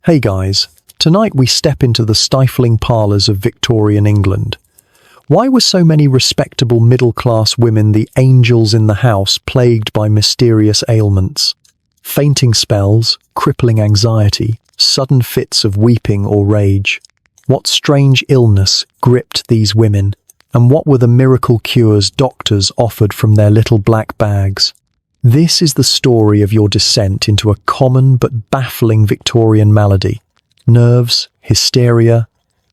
Hey guys, tonight we step into the stifling parlours of Victorian England. Why were so many respectable middle-class women the angels in the house plagued by mysterious ailments? Fainting spells, crippling anxiety, sudden fits of weeping or rage. What strange illness gripped these women, and what were the miracle cures doctors offered from their little black bags? This is the story of your descent into a common but baffling Victorian malady. Nerves, hysteria,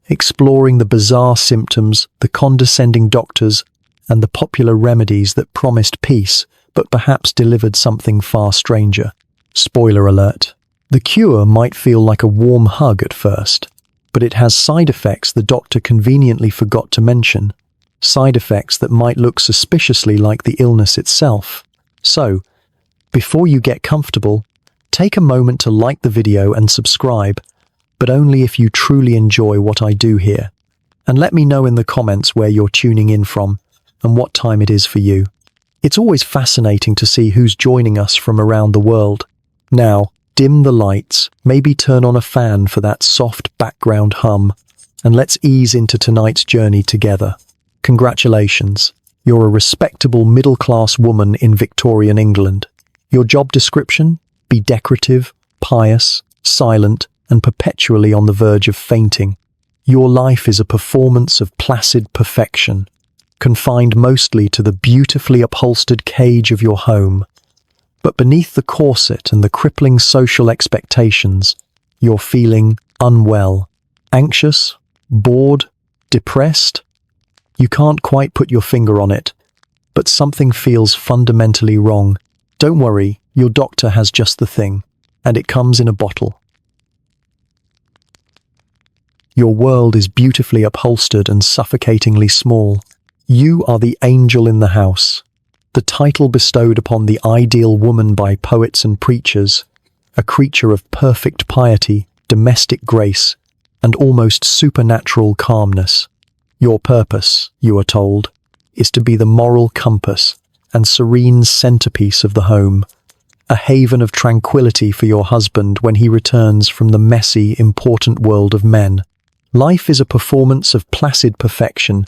exploring the bizarre symptoms, the condescending doctors, and the popular remedies that promised peace but perhaps delivered something far stranger. Spoiler alert. The cure might feel like a warm hug at first, but it has side effects the doctor conveniently forgot to mention. Side effects that might look suspiciously like the illness itself. So, before you get comfortable, take a moment to like the video and subscribe, but only if you truly enjoy what I do here. And let me know in the comments where you're tuning in from and what time it is for you. It's always fascinating to see who's joining us from around the world. Now, dim the lights, maybe turn on a fan for that soft background hum, and let's ease into tonight's journey together. Congratulations, you're a respectable middle-class woman in Victorian England. Your job description? Be decorative, pious, silent, and perpetually on the verge of fainting. Your life is a performance of placid perfection, confined mostly to the beautifully upholstered cage of your home. But beneath the corset and the crippling social expectations, you're feeling unwell, anxious, bored, depressed. You can't quite put your finger on it, but something feels fundamentally wrong. Don't worry, your doctor has just the thing, and it comes in a bottle. Your world is beautifully upholstered and suffocatingly small. You are the angel in the house, the title bestowed upon the ideal woman by poets and preachers, a creature of perfect piety, domestic grace, and almost supernatural calmness. Your purpose, you are told, is to be the moral compass and serene centerpiece of the home, a haven of tranquility for your husband when he returns from the messy, important world of men. Life is a performance of placid perfection,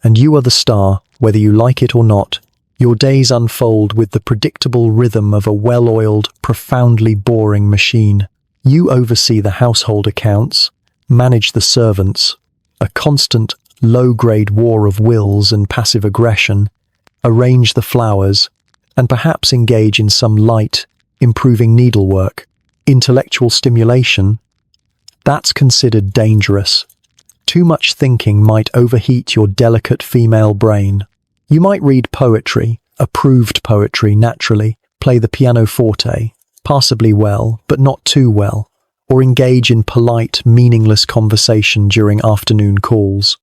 and you are the star, whether you like it or not. Your days unfold with the predictable rhythm of a well-oiled, profoundly boring machine. You oversee the household accounts, manage the servants, a constant, low-grade war of wills and passive aggression, arrange the flowers, and perhaps engage in some light, improving needlework. Intellectual stimulation? That's considered dangerous. Too much thinking might overheat your delicate female brain. You might read poetry, approved poetry naturally, play the pianoforte, passably well, but not too well, or engage in polite, meaningless conversation during afternoon calls.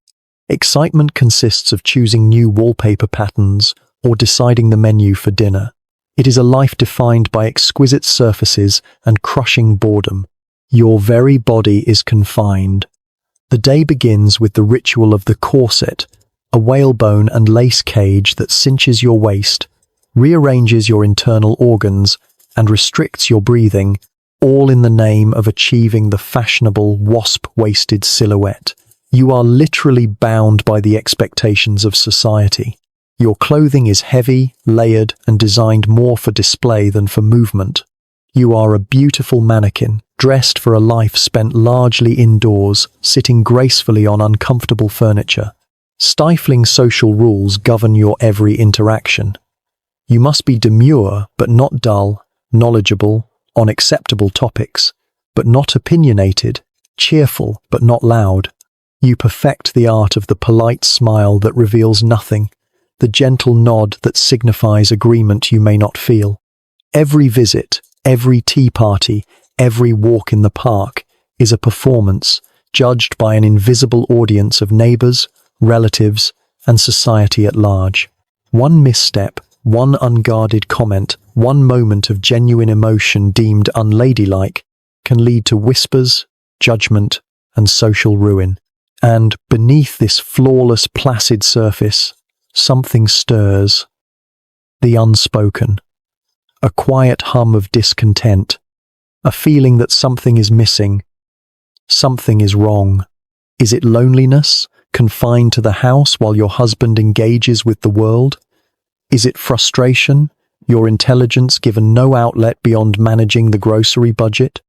Excitement consists of choosing new wallpaper patterns or deciding the menu for dinner. It is a life defined by exquisite surfaces and crushing boredom. Your very body is confined. The day begins with the ritual of the corset, a whalebone and lace cage that cinches your waist, rearranges your internal organs, and restricts your breathing, all in the name of achieving the fashionable wasp-waisted silhouette. You are literally bound by the expectations of society. Your clothing is heavy, layered, and designed more for display than for movement. You are a beautiful mannequin, dressed for a life spent largely indoors, sitting gracefully on uncomfortable furniture. Stifling social rules govern your every interaction. You must be demure but not dull, knowledgeable on acceptable topics, but not opinionated, cheerful but not loud. You perfect the art of the polite smile that reveals nothing, the gentle nod that signifies agreement you may not feel. Every visit, every tea party, every walk in the park is a performance judged by an invisible audience of neighbors, relatives, and society at large. One misstep, one unguarded comment, one moment of genuine emotion deemed unladylike can lead to whispers, judgment, and social ruin. And beneath this flawless, placid surface, something stirs. The unspoken. A quiet hum of discontent. A feeling that something is missing, Something is wrong. Is it loneliness, confined to the house while your husband engages with the world? Is it frustration, your intelligence given no outlet beyond managing the grocery budget?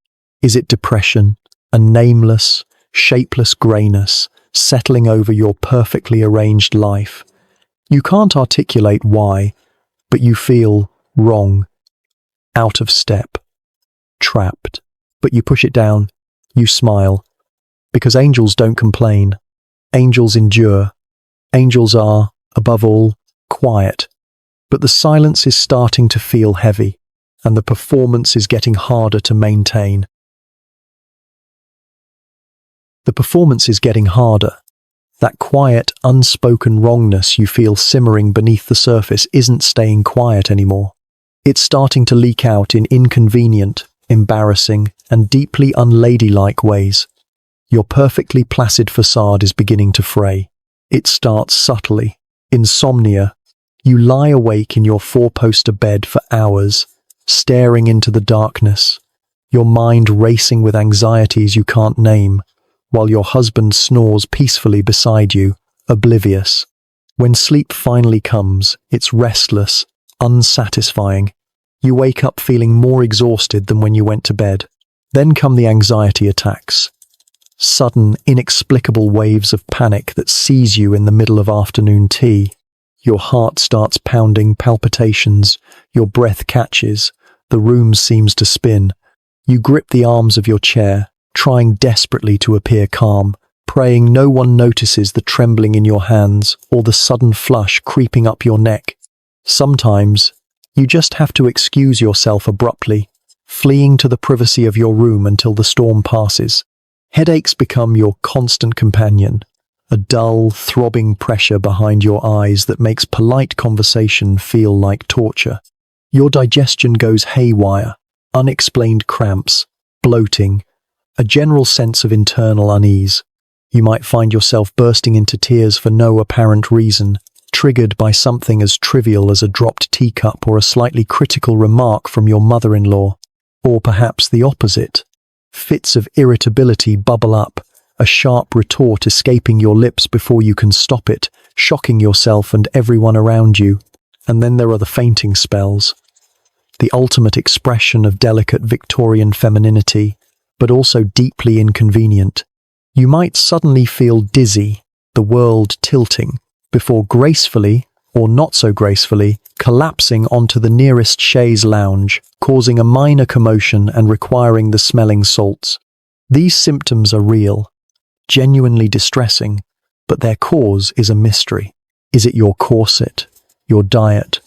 Is it depression, a nameless, shapeless grayness settling over your perfectly arranged life? You can't articulate why, but you feel wrong, out of step, trapped. But you push it down, you smile, because angels don't complain. Angels endure. Angels are, above all, quiet. But the silence is starting to feel heavy, and the performance is getting harder to maintain. The performance is getting harder. That quiet, unspoken wrongness you feel simmering beneath the surface isn't staying quiet anymore. It's starting to leak out in inconvenient, embarrassing, and deeply unladylike ways. Your perfectly placid facade is beginning to fray. It starts subtly. Insomnia. You lie awake in your four-poster bed for hours, staring into the darkness, your mind racing with anxieties you can't name, while your husband snores peacefully beside you, oblivious. When sleep finally comes, it's restless, unsatisfying. You wake up feeling more exhausted than when you went to bed. Then come the anxiety attacks. Sudden, inexplicable waves of panic that seize you in the middle of afternoon tea. Your heart starts pounding, palpitations, your breath catches, the room seems to spin. You grip the arms of your chair, trying desperately to appear calm, praying no one notices the trembling in your hands or the sudden flush creeping up your neck. Sometimes, you just have to excuse yourself abruptly, fleeing to the privacy of your room until the storm passes. Headaches become your constant companion, a dull, throbbing pressure behind your eyes that makes polite conversation feel like torture. Your digestion goes haywire, unexplained cramps, bloating, a general sense of internal unease. You might find yourself bursting into tears for no apparent reason, triggered by something as trivial as a dropped teacup or a slightly critical remark from your mother-in-law. Or perhaps the opposite. Fits of irritability bubble up, a sharp retort escaping your lips before you can stop it, shocking yourself and everyone around you. And then there are the fainting spells. The ultimate expression of delicate Victorian femininity, but also deeply inconvenient. You might suddenly feel dizzy, the world tilting, before gracefully, or not so gracefully, collapsing onto the nearest chaise lounge, causing a minor commotion and requiring the smelling salts. These symptoms are real, genuinely distressing, but their cause is a mystery. Is it your corset, your diet,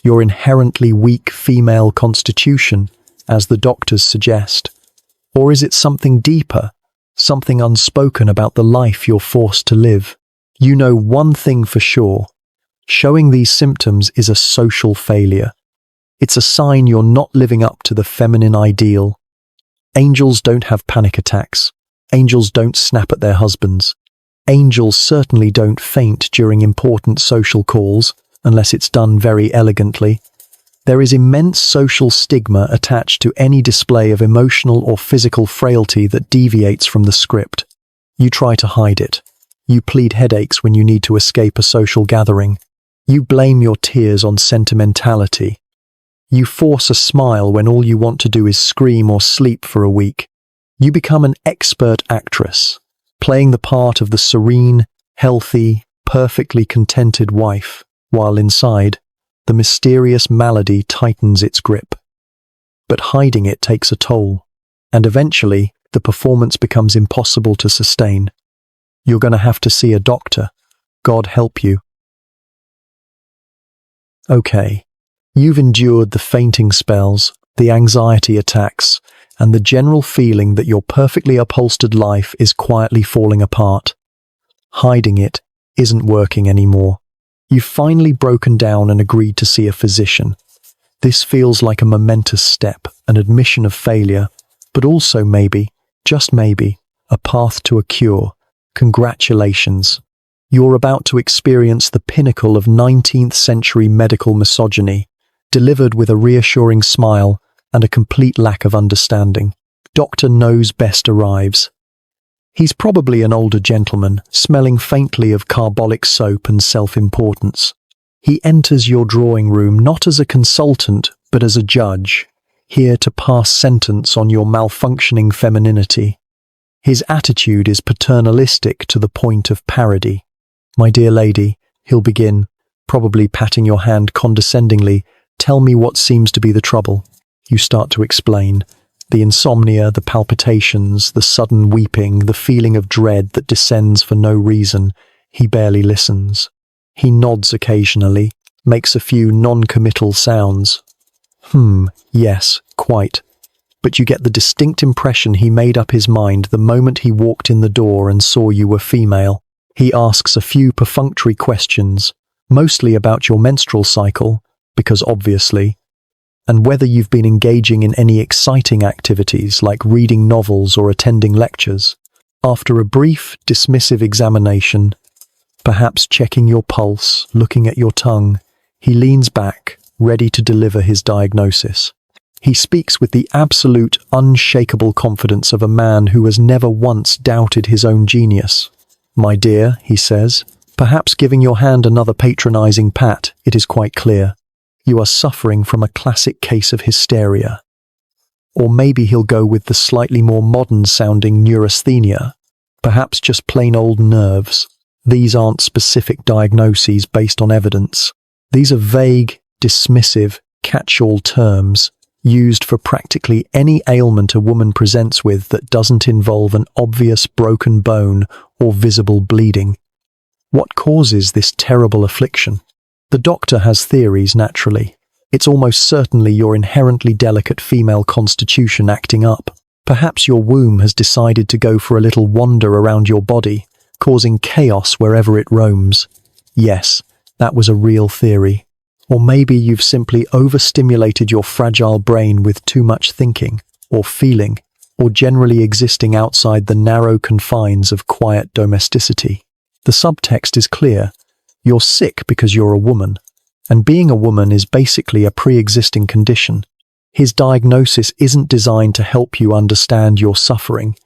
your inherently weak female constitution, as the doctors suggest? Or is it something deeper, something unspoken about the life you're forced to live? You know one thing for sure. Showing these symptoms is a social failure. It's a sign you're not living up to the feminine ideal. Angels don't have panic attacks. Angels don't snap at their husbands. Angels certainly don't faint during important social calls, unless it's done very elegantly. There is immense social stigma attached to any display of emotional or physical frailty that deviates from the script. You try to hide it. You plead headaches when you need to escape a social gathering. You blame your tears on sentimentality. You force a smile when all you want to do is scream or sleep for a week. You become an expert actress, playing the part of the serene, healthy, perfectly contented wife, while inside, the mysterious malady tightens its grip. But hiding it takes a toll, and eventually, the performance becomes impossible to sustain. You're going to have to see a doctor. God help you. Okay, you've endured the fainting spells, the anxiety attacks, and the general feeling that your perfectly upholstered life is quietly falling apart. Hiding it isn't working anymore. You've finally broken down and agreed to see a physician. This feels like a momentous step, an admission of failure, but also maybe, just maybe, a path to a cure. Congratulations. You're about to experience the pinnacle of 19th century medical misogyny, delivered with a reassuring smile and a complete lack of understanding. Dr. Knows Best arrives. He's probably an older gentleman, smelling faintly of carbolic soap and self-importance. He enters your drawing room not as a consultant, but as a judge, here to pass sentence on your malfunctioning femininity. His attitude is paternalistic to the point of parody. "My dear lady," he'll begin, probably patting your hand condescendingly, "tell me what seems to be the trouble." You start to explain. The insomnia, the palpitations, the sudden weeping, the feeling of dread that descends for no reason. He barely listens. He nods occasionally, makes a few non-committal sounds. Yes, quite. But you get the distinct impression he made up his mind the moment he walked in the door and saw you were female. He asks a few perfunctory questions, mostly about your menstrual cycle, because obviously, and whether you've been engaging in any exciting activities like reading novels or attending lectures. After a brief, dismissive examination, perhaps checking your pulse, looking at your tongue, he leans back, ready to deliver his diagnosis. He speaks with the absolute, unshakable confidence of a man who has never once doubted his own genius. "My dear," he says, perhaps giving your hand another patronizing pat, "it is quite clear. You are suffering from a classic case of hysteria." Or maybe he'll go with the slightly more modern-sounding neurasthenia, perhaps just plain old nerves. These aren't specific diagnoses based on evidence. These are vague, dismissive, catch-all terms used for practically any ailment a woman presents with that doesn't involve an obvious broken bone or visible bleeding. What causes this terrible affliction? The doctor has theories, naturally. It's almost certainly your inherently delicate female constitution acting up. Perhaps your womb has decided to go for a little wander around your body, causing chaos wherever it roams. Yes, that was a real theory. Or maybe you've simply overstimulated your fragile brain with too much thinking, or feeling, or generally existing outside the narrow confines of quiet domesticity. The subtext is clear. You're sick because you're a woman, and being a woman is basically a pre-existing condition. His diagnosis isn't designed to help you understand your suffering.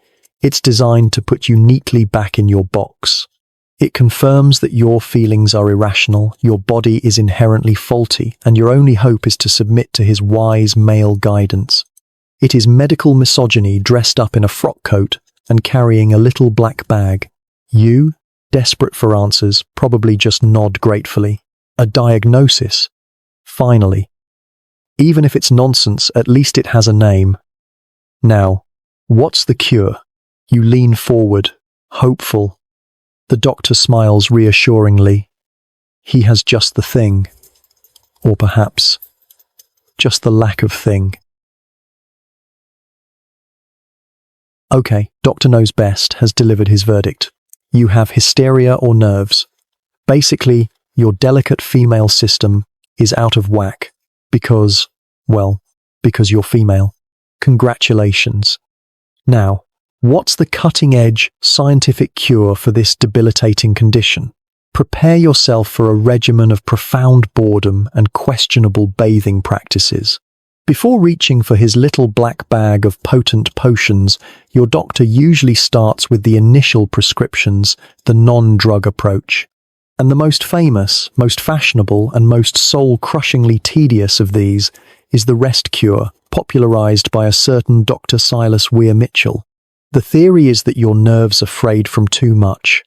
It's designed to put you neatly back in your box. It confirms that your feelings are irrational, your body is inherently faulty, and your only hope is to submit to his wise male guidance. It is medical misogyny dressed up in a frock coat and carrying a little black bag. You, desperate for answers, probably just nod gratefully. A diagnosis. Finally. Even if it's nonsense, at least it has a name. Now, what's the cure? You lean forward, hopeful. The doctor smiles reassuringly. He has just the thing. Or perhaps, just the lack of thing. Okay, Doctor Knows Best has delivered his verdict. You have hysteria or nerves. Basically, your delicate female system is out of whack because you're female. Congratulations. Now, what's the cutting-edge, scientific cure for this debilitating condition? Prepare yourself for a regimen of profound boredom and questionable bathing practices. Before reaching for his little black bag of potent potions, your doctor usually starts with the initial prescriptions, the non-drug approach. And the most famous, most fashionable, and most soul-crushingly tedious of these is the rest cure, popularized by a certain Dr. Silas Weir Mitchell. The theory is that your nerves are frayed from too much.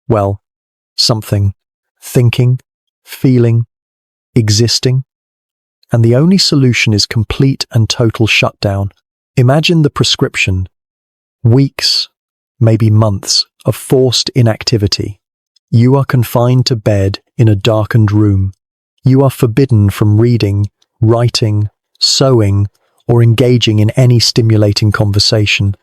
Well, something. Thinking, feeling, existing. And the only solution is complete and total shutdown. Imagine the prescription. Weeks, maybe months, of forced inactivity. You are confined to bed in a darkened room. You are forbidden from reading, writing, sewing, or engaging in any stimulating conversation.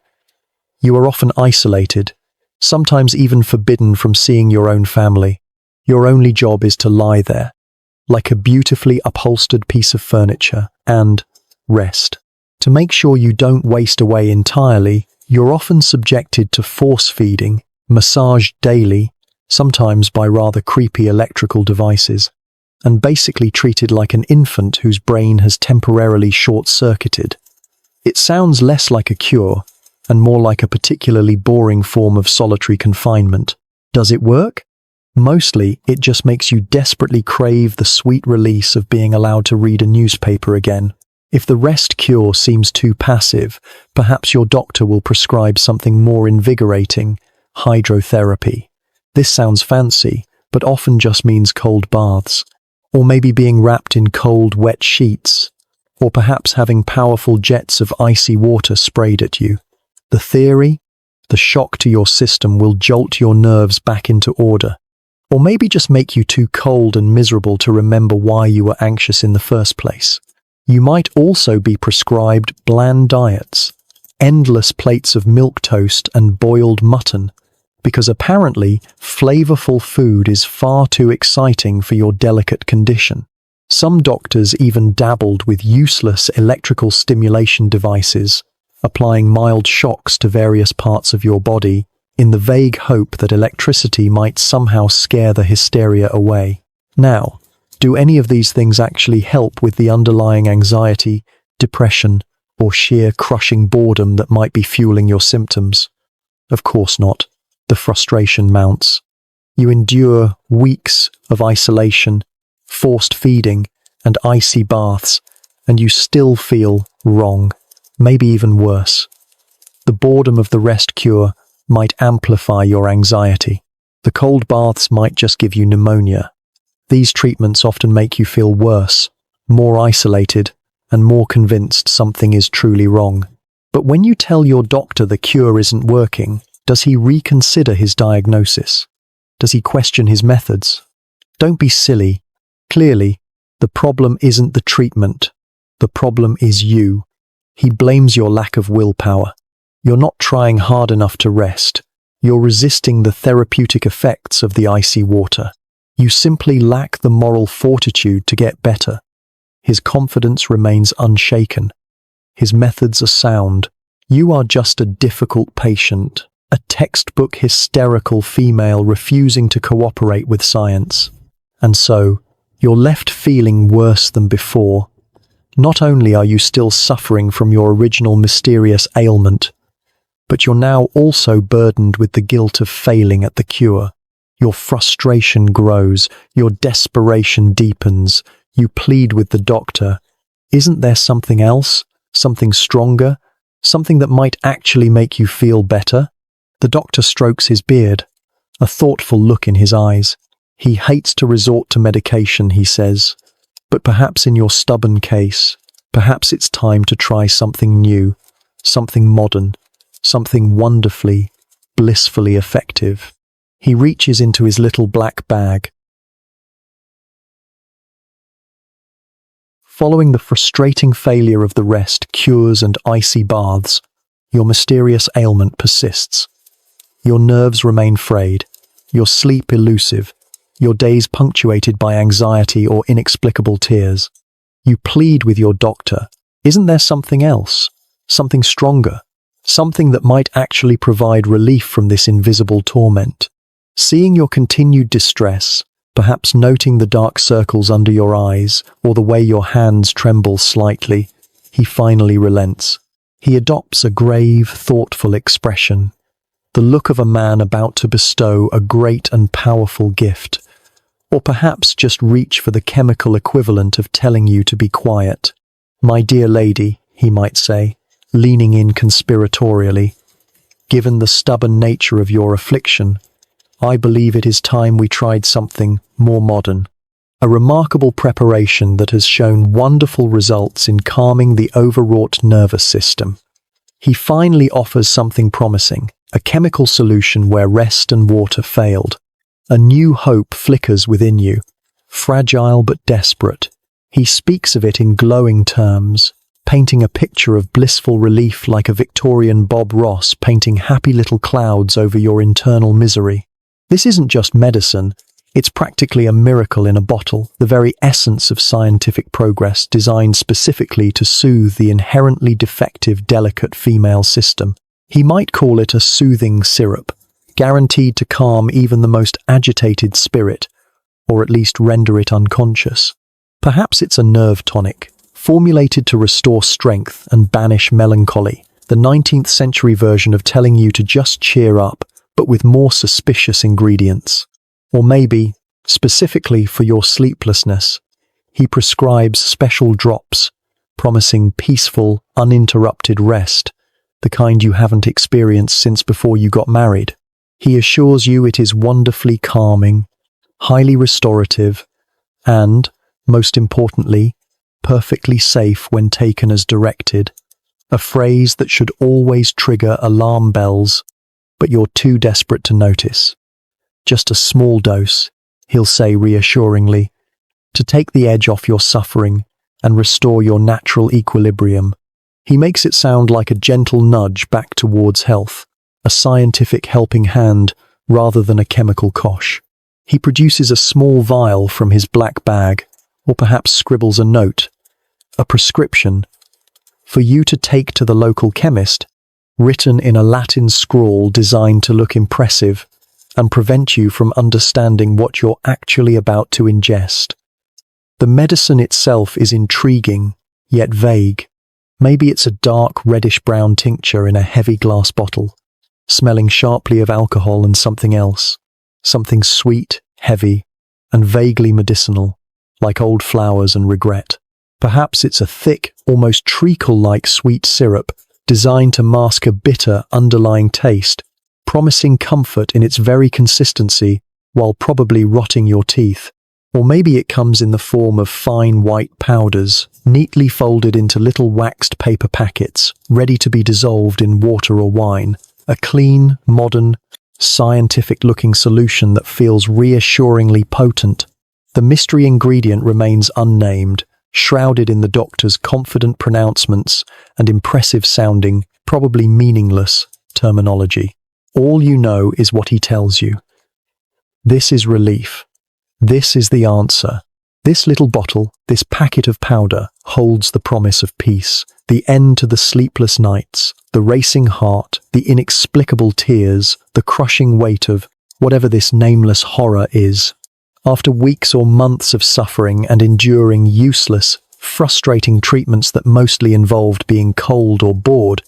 You are often isolated, sometimes even forbidden from seeing your own family. Your only job is to lie there, like a beautifully upholstered piece of furniture, and rest. To make sure you don't waste away entirely, you're often subjected to force feeding, massaged daily, sometimes by rather creepy electrical devices, and basically treated like an infant whose brain has temporarily short-circuited. It sounds less like a cure, and more like a particularly boring form of solitary confinement. Does it work? Mostly, it just makes you desperately crave the sweet release of being allowed to read a newspaper again. If the rest cure seems too passive, perhaps your doctor will prescribe something more invigorating, hydrotherapy. This sounds fancy, but often just means cold baths, or maybe being wrapped in cold, wet sheets, or perhaps having powerful jets of icy water sprayed at you. The theory? The shock to your system will jolt your nerves back into order, or maybe just make you too cold and miserable to remember why you were anxious in the first place. You might also be prescribed bland diets, endless plates of milk toast and boiled mutton, because apparently flavorful food is far too exciting for your delicate condition. Some doctors even dabbled with useless electrical stimulation devices, applying mild shocks to various parts of your body in the vague hope that electricity might somehow scare the hysteria away. Now, do any of these things actually help with the underlying anxiety, depression, or sheer crushing boredom that might be fueling your symptoms? Of course not. The frustration mounts. You endure weeks of isolation, forced feeding, and icy baths, and you still feel wrong, maybe even worse. The boredom of the rest cure might amplify your anxiety. The cold baths might just give you pneumonia. These treatments often make you feel worse, more isolated, and more convinced something is truly wrong. But when you tell your doctor the cure isn't working, does he reconsider his diagnosis? Does he question his methods? Don't be silly. Clearly, the problem isn't the treatment. The problem is you. He blames your lack of willpower. You're not trying hard enough to rest. You're resisting the therapeutic effects of the icy water. You simply lack the moral fortitude to get better. His confidence remains unshaken. His methods are sound. You are just a difficult patient, a textbook hysterical female refusing to cooperate with science. And so, you're left feeling worse than before. Not only are you still suffering from your original mysterious ailment, but you're now also burdened with the guilt of failing at the cure. Your frustration grows, your desperation deepens. You plead with the doctor. Isn't there something else? Something stronger? Something that might actually make you feel better? The doctor strokes his beard, a thoughtful look in his eyes. He hates to resort to medication, he says, but perhaps in your stubborn case, perhaps it's time to try something new, something modern, something wonderfully, blissfully effective. He reaches into his little black bag. Following the frustrating failure of the rest, cures and icy baths, your mysterious ailment persists. Your nerves remain frayed, your sleep elusive, your days punctuated by anxiety or inexplicable tears. You plead with your doctor. Isn't there something else? Something stronger? Something that might actually provide relief from this invisible torment? Seeing your continued distress, perhaps noting the dark circles under your eyes or the way your hands tremble slightly, he finally relents. He adopts a grave, thoughtful expression, the look of a man about to bestow a great and powerful gift, or perhaps just reach for the chemical equivalent of telling you to be quiet. My dear lady, he might say, leaning in conspiratorially, given the stubborn nature of your affliction, I believe it is time we tried something more modern. A remarkable preparation that has shown wonderful results in calming the overwrought nervous system. He finally offers something promising, a chemical solution where rest and water failed. A new hope flickers within you, fragile but desperate. He speaks of it in glowing terms, painting a picture of blissful relief like a Victorian Bob Ross painting happy little clouds over your internal misery. This isn't just medicine, it's practically a miracle in a bottle, the very essence of scientific progress designed specifically to soothe the inherently defective, delicate female system. He might call it a soothing syrup, guaranteed to calm even the most agitated spirit, or at least render it unconscious. Perhaps it's a nerve tonic, formulated to restore strength and banish melancholy, the 19th century version of telling you to just cheer up, but with more suspicious ingredients. Or maybe, specifically for your sleeplessness, he prescribes special drops, promising peaceful, uninterrupted rest, the kind you haven't experienced since before you got married. He assures you it is wonderfully calming, highly restorative, and, most importantly, perfectly safe when taken as directed, a phrase that should always trigger alarm bells, but you're too desperate to notice. Just a small dose, he'll say reassuringly, to take the edge off your suffering and restore your natural equilibrium. He makes it sound like a gentle nudge back towards health, a scientific helping hand rather than a chemical kosh. He produces a small vial from his black bag, or perhaps scribbles a note, a prescription, for you to take to the local chemist, written in a Latin scrawl designed to look impressive and prevent you from understanding what you're actually about to ingest. The medicine itself is intriguing, yet vague. Maybe it's a dark reddish-brown tincture in a heavy glass bottle, smelling sharply of alcohol and something else, something sweet, heavy, and vaguely medicinal, like old flowers and regret. Perhaps it's a thick, almost treacle-like sweet syrup designed to mask a bitter underlying taste, promising comfort in its very consistency while probably rotting your teeth. Or maybe it comes in the form of fine white powders, neatly folded into little waxed paper packets, ready to be dissolved in water or wine. A clean, modern, scientific-looking solution that feels reassuringly potent. The mystery ingredient remains unnamed, shrouded in the doctor's confident pronouncements and impressive-sounding, probably meaningless, terminology. All you know is what he tells you. This is relief. This is the answer. This little bottle, this packet of powder, holds the promise of peace, the end to the sleepless nights, the racing heart, the inexplicable tears, the crushing weight of whatever this nameless horror is. After weeks or months of suffering and enduring useless, frustrating treatments that mostly involved being cold or bored,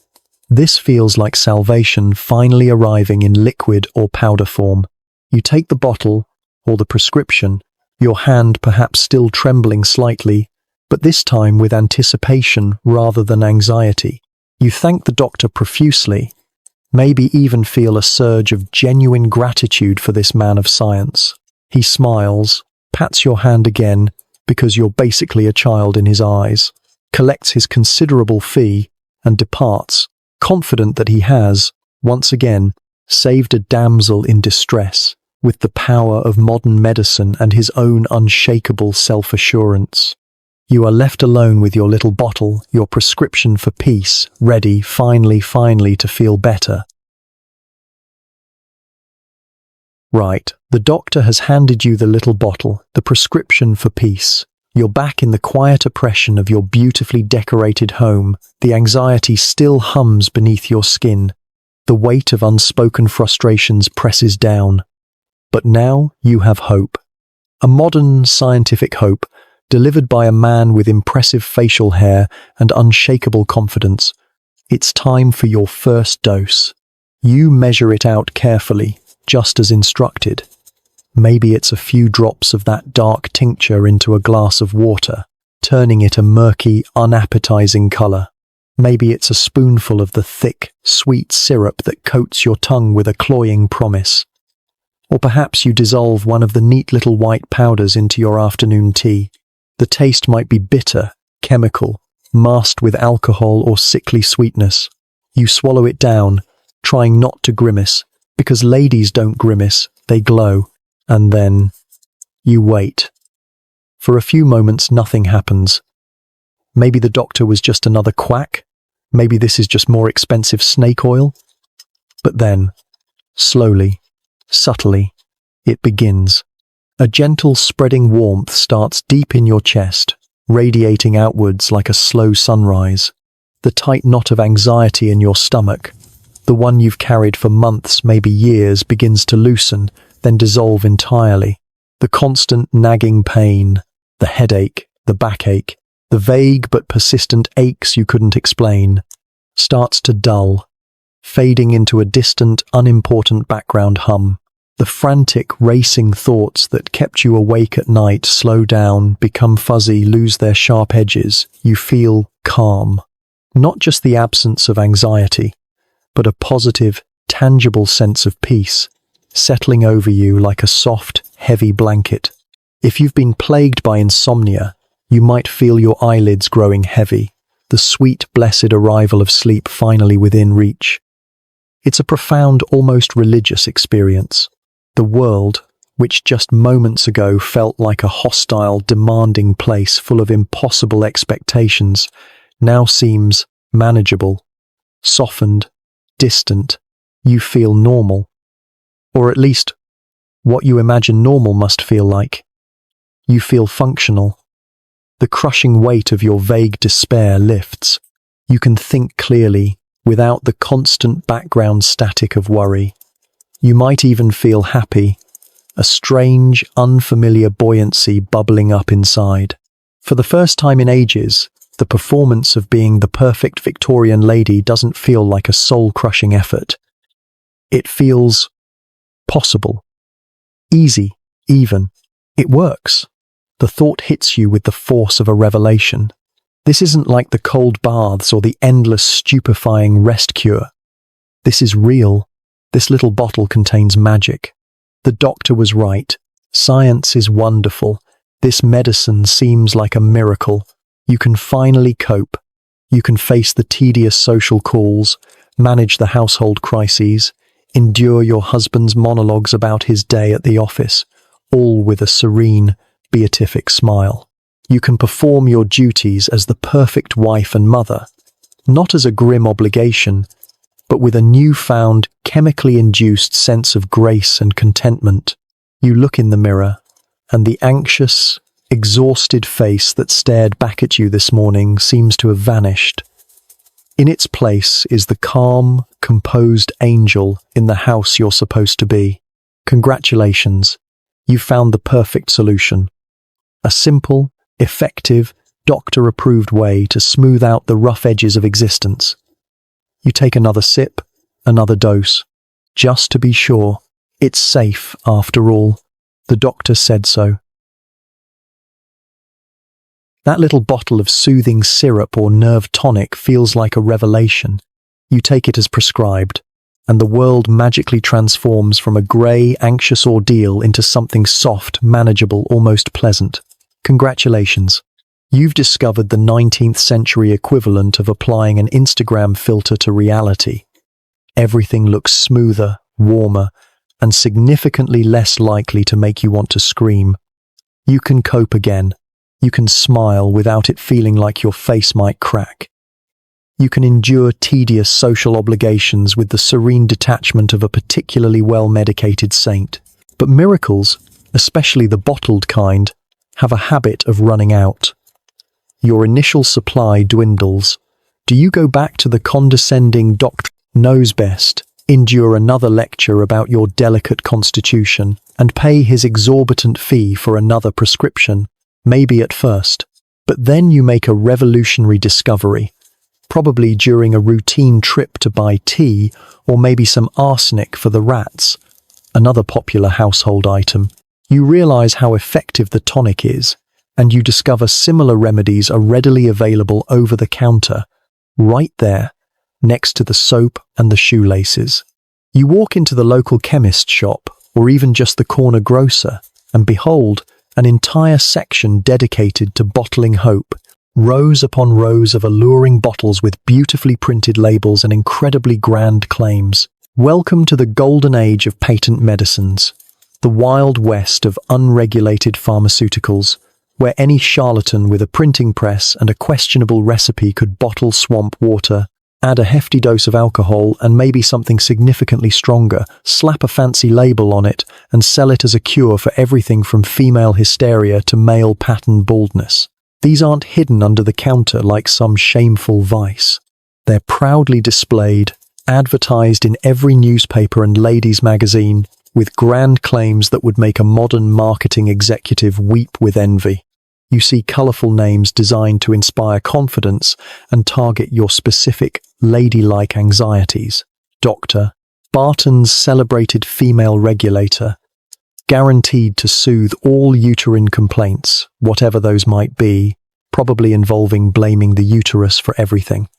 this feels like salvation finally arriving in liquid or powder form. You take the bottle, or the prescription, your hand perhaps still trembling slightly, but this time with anticipation rather than anxiety. You thank the doctor profusely, maybe even feel a surge of genuine gratitude for this man of science. He smiles, pats your hand again, because you're basically a child in his eyes, collects his considerable fee, and departs, confident that he has, once again, saved a damsel in distress, with the power of modern medicine and his own unshakable self-assurance. You are left alone with your little bottle, your prescription for peace, ready, finally to feel better. Right, the doctor has handed you the little bottle, the prescription for peace. You're back in the quiet oppression of your beautifully decorated home. The anxiety still hums beneath your skin. The weight of unspoken frustrations presses down. But now you have hope. A modern, scientific hope, delivered by a man with impressive facial hair and unshakable confidence. It's time for your first dose. You measure it out carefully, just as instructed. Maybe it's a few drops of that dark tincture into a glass of water, turning it a murky, unappetizing color. Maybe it's a spoonful of the thick, sweet syrup that coats your tongue with a cloying promise. Or perhaps you dissolve one of the neat little white powders into your afternoon tea. The taste might be bitter, chemical, masked with alcohol or sickly sweetness. You swallow it down, trying not to grimace, because ladies don't grimace, they glow. And then you wait. For a few moments, nothing happens. Maybe the doctor was just another quack. Maybe this is just more expensive snake oil. But then, slowly, subtly, it begins. A gentle spreading warmth starts deep in your chest, radiating outwards like a slow sunrise. The tight knot of anxiety in your stomach, the one you've carried for months, maybe years, begins to loosen, then dissolve entirely. The constant nagging pain, the headache, the backache, the vague but persistent aches you couldn't explain, starts to dull, fading into a distant, unimportant background hum. The frantic, racing thoughts that kept you awake at night slow down, become fuzzy, lose their sharp edges. You feel calm. Not just the absence of anxiety, but a positive, tangible sense of peace, settling over you like a soft, heavy blanket. If you've been plagued by insomnia, you might feel your eyelids growing heavy, the sweet, blessed arrival of sleep finally within reach. It's a profound, almost religious experience. The world, which just moments ago felt like a hostile, demanding place full of impossible expectations, now seems manageable, softened, distant. You feel normal. Or at least, what you imagine normal must feel like. You feel functional. The crushing weight of your vague despair lifts. You can think clearly, without the constant background static of worry. You might even feel happy, a strange, unfamiliar buoyancy bubbling up inside. For the first time in ages, the performance of being the perfect Victorian lady doesn't feel like a soul-crushing effort. It feels possible. Easy, even. It works. The thought hits you with the force of a revelation. This isn't like the cold baths or the endless stupefying rest cure. This is real. This little bottle contains magic. The doctor was right. Science is wonderful. This medicine seems like a miracle. You can finally cope. You can face the tedious social calls, manage the household crises, endure your husband's monologues about his day at the office, all with a serene, beatific smile. You can perform your duties as the perfect wife and mother, not as a grim obligation, but with a newfound, chemically induced sense of grace and contentment. You look in the mirror, and the anxious, exhausted face that stared back at you this morning seems to have vanished. In its place is the calm, composed angel in the house you're supposed to be. Congratulations, you've found the perfect solution. A simple, effective, doctor-approved way to smooth out the rough edges of existence. You take another sip, another dose, just to be sure. It's safe, after all. The doctor said so. That little bottle of soothing syrup or nerve tonic feels like a revelation. You take it as prescribed, and the world magically transforms from a grey, anxious ordeal into something soft, manageable, almost pleasant. Congratulations. You've discovered the 19th century equivalent of applying an Instagram filter to reality. Everything looks smoother, warmer, and significantly less likely to make you want to scream. You can cope again. You can smile without it feeling like your face might crack. You can endure tedious social obligations with the serene detachment of a particularly well-medicated saint. But miracles, especially the bottled kind, have a habit of running out. Your initial supply dwindles. Do you go back to the condescending doctor knows best, endure another lecture about your delicate constitution, and pay his exorbitant fee for another prescription? Maybe at first. But then you make a revolutionary discovery, probably during a routine trip to buy tea or maybe some arsenic for the rats, another popular household item. You realize how effective the tonic is, and you discover similar remedies are readily available over the counter, right there, next to the soap and the shoelaces. You walk into the local chemist shop, or even just the corner grocer, and behold, an entire section dedicated to bottling hope, rows upon rows of alluring bottles with beautifully printed labels and incredibly grand claims. Welcome to the golden age of patent medicines, the wild west of unregulated pharmaceuticals, where any charlatan with a printing press and a questionable recipe could bottle swamp water, add a hefty dose of alcohol and maybe something significantly stronger, slap a fancy label on it, and sell it as a cure for everything from female hysteria to male pattern baldness. These aren't hidden under the counter like some shameful vice. They're proudly displayed, advertised in every newspaper and ladies' magazine, with grand claims that would make a modern marketing executive weep with envy. You see colourful names designed to inspire confidence and target your specific ladylike anxieties. Dr. Barton's celebrated female regulator, guaranteed to soothe all uterine complaints, whatever those might be, probably involving blaming the uterus for everything.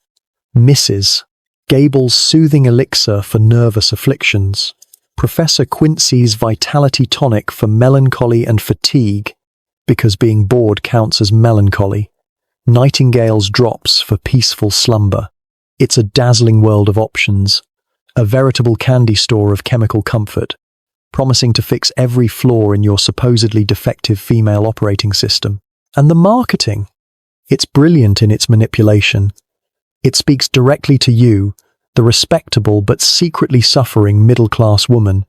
Mrs. Gable's soothing elixir for nervous afflictions. Professor Quincy's vitality tonic for melancholy and fatigue, because being bored counts as melancholy. Nightingale's drops for peaceful slumber. It's a dazzling world of options, a veritable candy store of chemical comfort, promising to fix every flaw in your supposedly defective female operating system. And the marketing! It's brilliant in its manipulation. It speaks directly to you, the respectable but secretly suffering middle-class woman,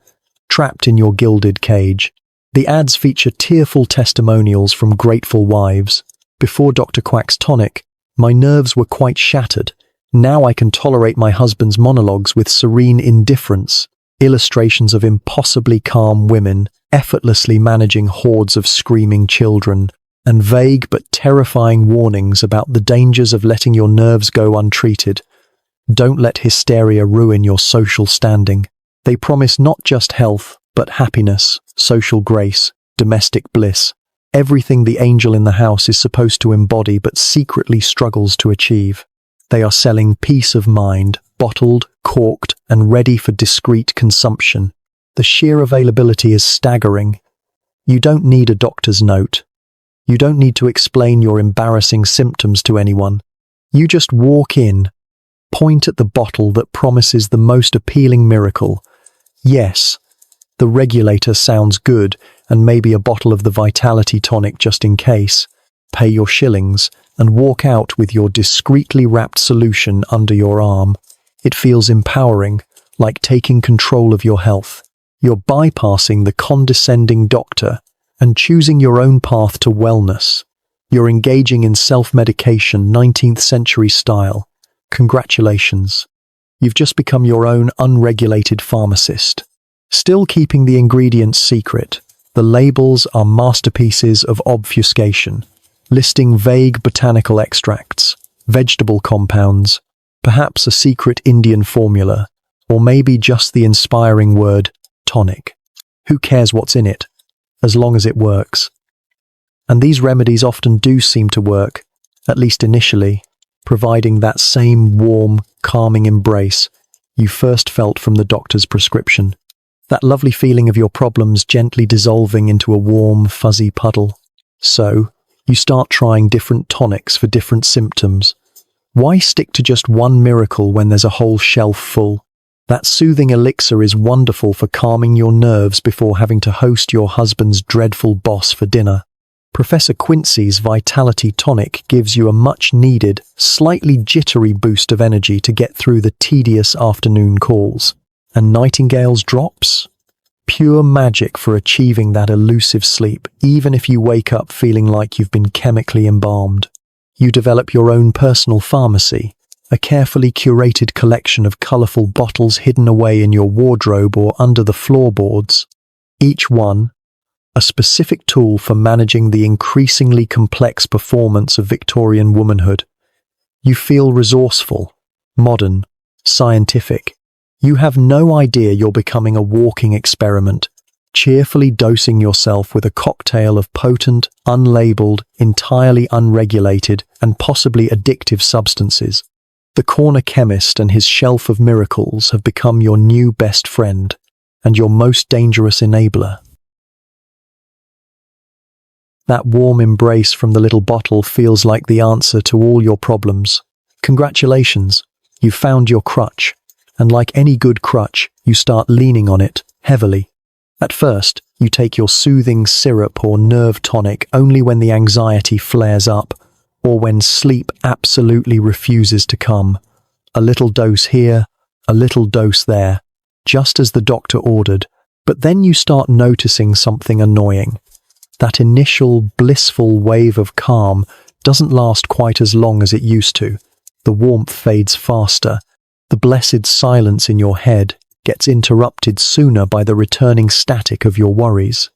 trapped in your gilded cage. The ads feature tearful testimonials from grateful wives. Before Dr. Quack's tonic, my nerves were quite shattered. Now I can tolerate my husband's monologues with serene indifference. Illustrations of impossibly calm women, effortlessly managing hordes of screaming children, and vague but terrifying warnings about the dangers of letting your nerves go untreated. Don't let hysteria ruin your social standing. They promise not just health, but happiness, social grace, domestic bliss. Everything the angel in the house is supposed to embody but secretly struggles to achieve. They are selling peace of mind, bottled, corked, and ready for discreet consumption. The sheer availability is staggering. You don't need a doctor's note. You don't need to explain your embarrassing symptoms to anyone. You just walk in, point at the bottle that promises the most appealing miracle. Yes, the regulator sounds good, and maybe a bottle of the vitality tonic just in case. Pay your shillings and walk out with your discreetly wrapped solution under your arm. It feels empowering, like taking control of your health. You're bypassing the condescending doctor and choosing your own path to wellness. You're engaging in self-medication 19th century style. Congratulations. You've just become your own unregulated pharmacist. Still keeping the ingredients secret, the labels are masterpieces of obfuscation, listing vague botanical extracts, vegetable compounds, perhaps a secret Indian formula, or maybe just the inspiring word tonic. Who cares what's in it, as long as it works? And these remedies often do seem to work, at least initially, providing that same warm, calming embrace you first felt from the doctor's prescription. That lovely feeling of your problems gently dissolving into a warm, fuzzy puddle. So, you start trying different tonics for different symptoms. Why stick to just one miracle when there's a whole shelf full? That soothing elixir is wonderful for calming your nerves before having to host your husband's dreadful boss for dinner. Professor Quincy's Vitality Tonic gives you a much-needed, slightly jittery boost of energy to get through the tedious afternoon calls. And Nightingale's drops? Pure magic for achieving that elusive sleep, even if you wake up feeling like you've been chemically embalmed. You develop your own personal pharmacy, a carefully curated collection of colourful bottles hidden away in your wardrobe or under the floorboards. Each one, a specific tool for managing the increasingly complex performance of Victorian womanhood. You feel resourceful, modern, scientific. You have no idea you're becoming a walking experiment, cheerfully dosing yourself with a cocktail of potent, unlabeled, entirely unregulated, and possibly addictive substances. The corner chemist and his shelf of miracles have become your new best friend and your most dangerous enabler. That warm embrace from the little bottle feels like the answer to all your problems. Congratulations, you've found your crutch. And like any good crutch, you start leaning on it, heavily. At first, you take your soothing syrup or nerve tonic only when the anxiety flares up, or when sleep absolutely refuses to come. A little dose here, a little dose there, just as the doctor ordered. But then you start noticing something annoying. That initial blissful wave of calm doesn't last quite as long as it used to. The warmth fades faster. The blessed silence in your head gets interrupted sooner by the returning static of your worries.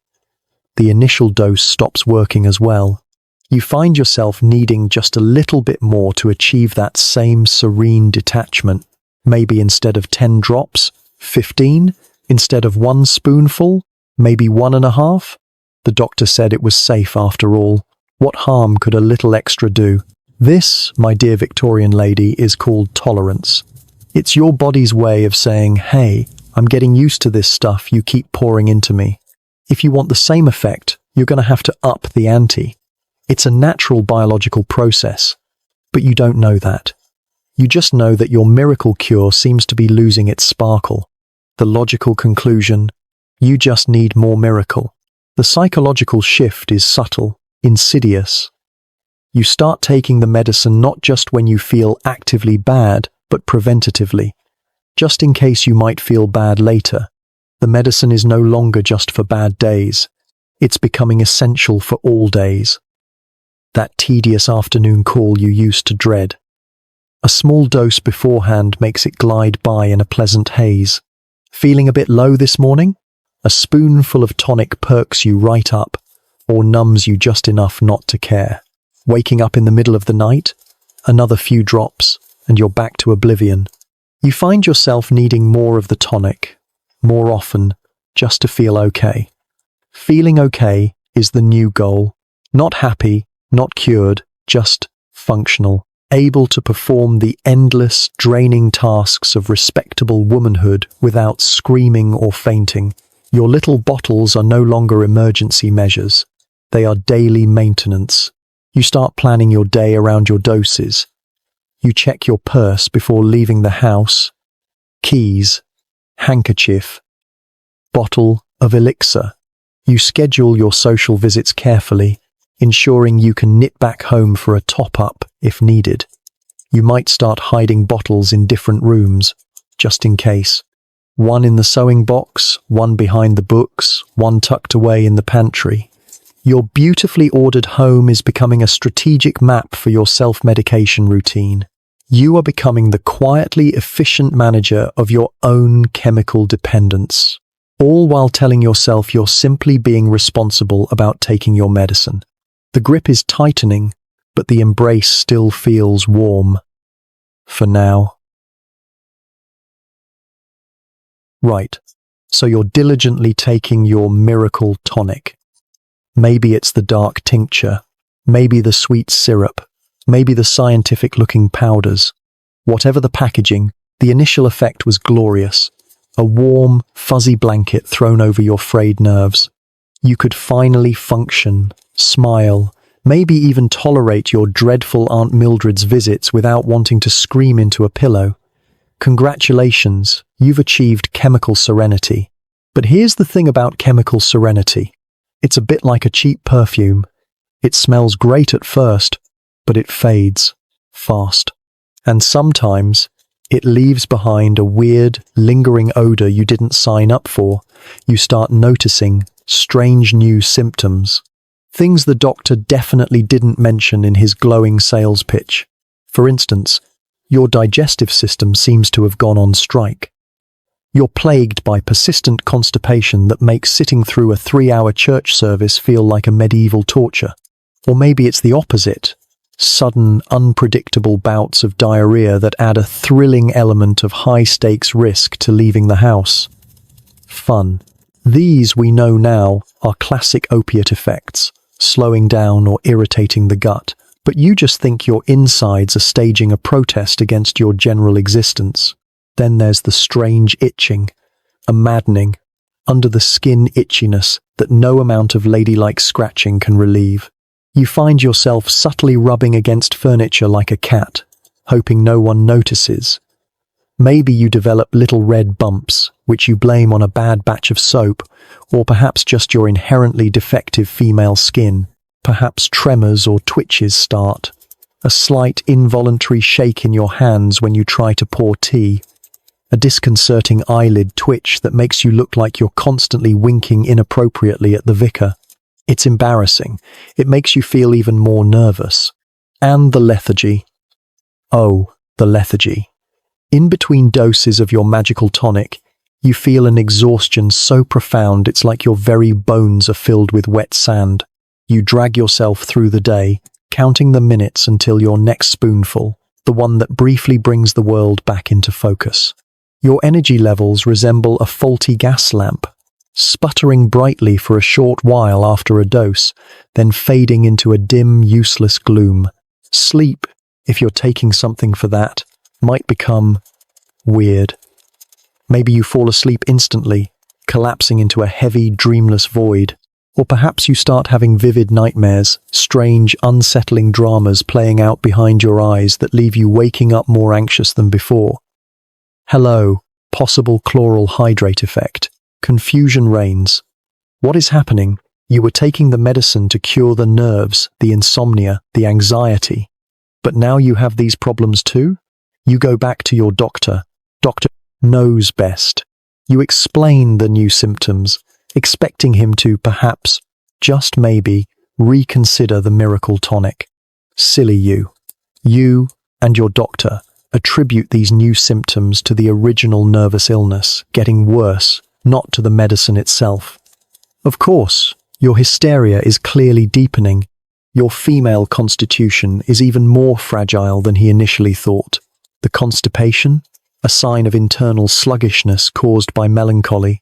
The initial dose stops working as well. You find yourself needing just a little bit more to achieve that same serene detachment. Maybe instead of 10 drops, 15? Instead of 1 spoonful, maybe 1.5? The doctor said it was safe after all. What harm could a little extra do? This, my dear Victorian lady, is called tolerance. It's your body's way of saying, hey, I'm getting used to this stuff you keep pouring into me. If you want the same effect, you're going to have to up the ante. It's a natural biological process, but you don't know that. You just know that your miracle cure seems to be losing its sparkle. The logical conclusion, you just need more miracle. The psychological shift is subtle, insidious. You start taking the medicine not just when you feel actively bad, but preventatively. Just in case you might feel bad later. The medicine is no longer just for bad days. It's becoming essential for all days. That tedious afternoon call you used to dread. A small dose beforehand makes it glide by in a pleasant haze. Feeling a bit low this morning? A spoonful of tonic perks you right up, or numbs you just enough not to care. Waking up in the middle of the night? Another few drops, and you're back to oblivion. You find yourself needing more of the tonic, more often, just to feel okay. Feeling okay is the new goal. Not happy, not cured, just functional. Able to perform the endless, draining tasks of respectable womanhood without screaming or fainting. Your little bottles are no longer emergency measures. They are daily maintenance. You start planning your day around your doses. You check your purse before leaving the house. Keys, handkerchief, bottle of elixir. You schedule your social visits carefully, ensuring you can nip back home for a top-up if needed. You might start hiding bottles in different rooms, just in case. One in the sewing box, one behind the books, one tucked away in the pantry. Your beautifully ordered home is becoming a strategic map for your self-medication routine. You are becoming the quietly efficient manager of your own chemical dependence, all while telling yourself you're simply being responsible about taking your medicine. The grip is tightening, but the embrace still feels warm. For now. Right, so you're diligently taking your miracle tonic. Maybe it's the dark tincture, maybe the sweet syrup, maybe the scientific-looking powders. Whatever the packaging, the initial effect was glorious. A warm, fuzzy blanket thrown over your frayed nerves. You could finally function, smile, maybe even tolerate your dreadful Aunt Mildred's visits without wanting to scream into a pillow. Congratulations, you've achieved chemical serenity. But here's the thing about chemical serenity. It's a bit like a cheap perfume. It smells great at first, but it fades fast. And sometimes, it leaves behind a weird, lingering odor you didn't sign up for. You start noticing strange new symptoms. Things the doctor definitely didn't mention in his glowing sales pitch. For instance, your digestive system seems to have gone on strike. You're plagued by persistent constipation that makes sitting through a 3-hour church service feel like a medieval torture. Or maybe it's the opposite. Sudden, unpredictable bouts of diarrhea that add a thrilling element of high-stakes risk to leaving the house. Fun. These, we know now, are classic opiate effects, slowing down or irritating the gut, but you just think your insides are staging a protest against your general existence. Then there's the strange itching, a maddening, under-the-skin itchiness that no amount of ladylike scratching can relieve. You find yourself subtly rubbing against furniture like a cat, hoping no one notices. Maybe you develop little red bumps, which you blame on a bad batch of soap, or perhaps just your inherently defective female skin. Perhaps tremors or twitches start. A slight involuntary shake in your hands when you try to pour tea. A disconcerting eyelid twitch that makes you look like you're constantly winking inappropriately at the vicar. It's embarrassing. It makes you feel even more nervous. And the lethargy. Oh, the lethargy. In between doses of your magical tonic, you feel an exhaustion so profound it's like your very bones are filled with wet sand. You drag yourself through the day, counting the minutes until your next spoonful, the one that briefly brings the world back into focus. Your energy levels resemble a faulty gas lamp, sputtering brightly for a short while after a dose, then fading into a dim, useless gloom. Sleep, if you're taking something for that, might become weird. Maybe you fall asleep instantly, collapsing into a heavy, dreamless void. Or perhaps you start having vivid nightmares, strange, unsettling dramas playing out behind your eyes that leave you waking up more anxious than before. Hello, possible chloral hydrate effect. Confusion reigns. What is happening? You were taking the medicine to cure the nerves, the insomnia, the anxiety. But now you have these problems too? You go back to your doctor. Doctor knows best. You explain the new symptoms, expecting him to perhaps, just maybe, reconsider the miracle tonic. Silly you. You and your doctor attribute these new symptoms to the original nervous illness getting worse, not to the medicine itself. Of course, your hysteria is clearly deepening. Your female constitution is even more fragile than he initially thought. The constipation, a sign of internal sluggishness caused by melancholy.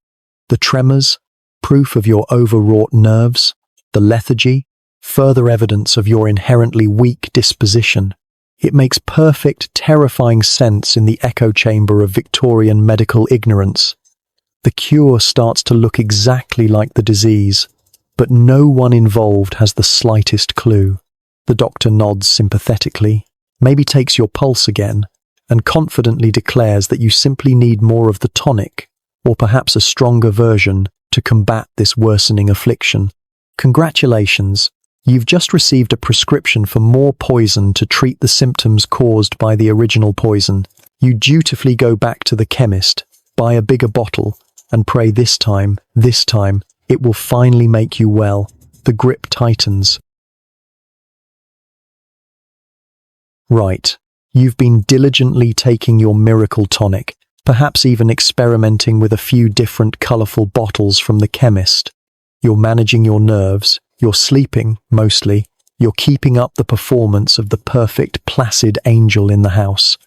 The tremors, proof of your overwrought nerves. The lethargy, further evidence of your inherently weak disposition. It makes perfect, terrifying sense in the echo chamber of Victorian medical ignorance. The cure starts to look exactly like the disease, but no one involved has the slightest clue. The doctor nods sympathetically, maybe takes your pulse again, and confidently declares that you simply need more of the tonic, or perhaps a stronger version, to combat this worsening affliction. Congratulations, you've just received a prescription for more poison to treat the symptoms caused by the original poison. You dutifully go back to the chemist, buy a bigger bottle, and pray this time, it will finally make you well. The grip tightens. Right, you've been diligently taking your miracle tonic, perhaps even experimenting with a few different colourful bottles from the chemist. You're managing your nerves, you're sleeping, mostly, you're keeping up the performance of the perfect, placid angel in the house.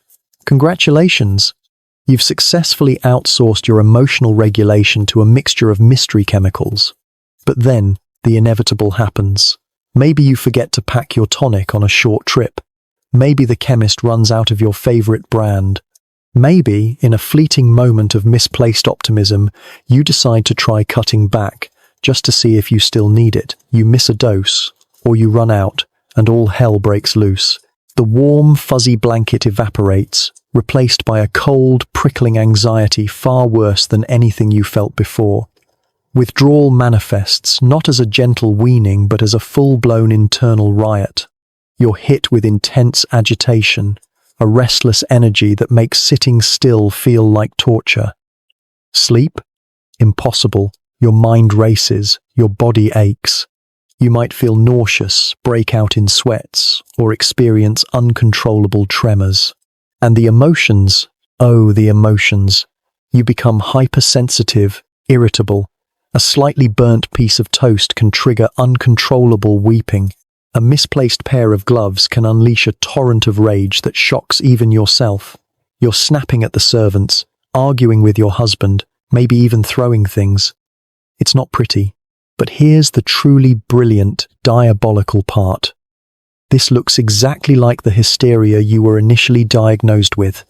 Congratulations! You've successfully outsourced your emotional regulation to a mixture of mystery chemicals. But then, the inevitable happens. Maybe you forget to pack your tonic on a short trip. Maybe the chemist runs out of your favourite brand. Maybe, in a fleeting moment of misplaced optimism, you decide to try cutting back, just to see if you still need it. You miss a dose, or you run out, and all hell breaks loose. The warm, fuzzy blanket evaporates, replaced by a cold, prickling anxiety far worse than anything you felt before. Withdrawal manifests not as a gentle weaning, but as a full-blown internal riot. You're hit with intense agitation, a restless energy that makes sitting still feel like torture. Sleep? Impossible. Your mind races, your body aches. You might feel nauseous, break out in sweats, or experience uncontrollable tremors. And the emotions, oh, the emotions. You become hypersensitive, irritable. A slightly burnt piece of toast can trigger uncontrollable weeping. A misplaced pair of gloves can unleash a torrent of rage that shocks even yourself. You're snapping at the servants, arguing with your husband, maybe even throwing things. It's not pretty, but here's the truly brilliant, diabolical part. This looks exactly like the hysteria you were initially diagnosed with.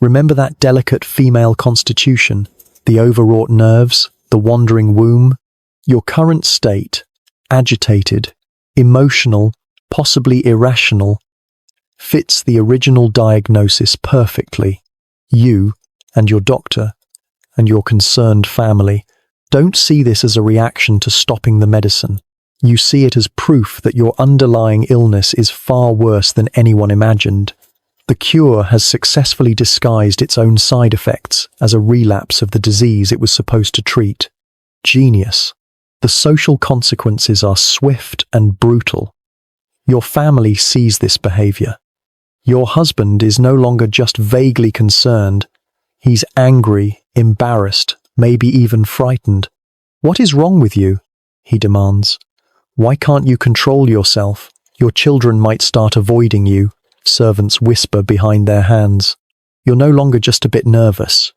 Remember that delicate female constitution, the overwrought nerves, the wandering womb? Your current state, agitated, emotional, possibly irrational, fits the original diagnosis perfectly. You and your doctor and your concerned family don't see this as a reaction to stopping the medicine. You see it as proof that your underlying illness is far worse than anyone imagined. The cure has successfully disguised its own side effects as a relapse of the disease it was supposed to treat. Genius. The social consequences are swift and brutal. Your family sees this behavior. Your husband is no longer just vaguely concerned. He's angry, embarrassed, maybe even frightened. "What is wrong with you?" he demands. Why can't you control yourself? Your children might start avoiding you, servants whisper behind their hands. You're no longer just a bit nervous.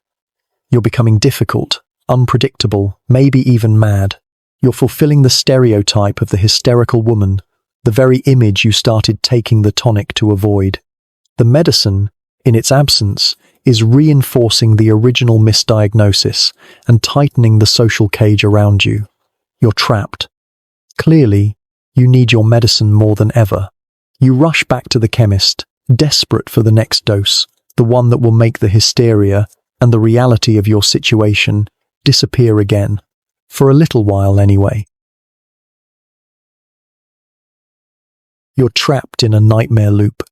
You're becoming difficult, unpredictable, maybe even mad. You're fulfilling the stereotype of the hysterical woman, the very image you started taking the tonic to avoid. The medicine, in its absence, is reinforcing the original misdiagnosis and tightening the social cage around you. You're trapped. Clearly, you need your medicine more than ever. You rush back to the chemist, desperate for the next dose, the one that will make the hysteria and the reality of your situation disappear again. For a little while anyway. You're trapped in a nightmare loop.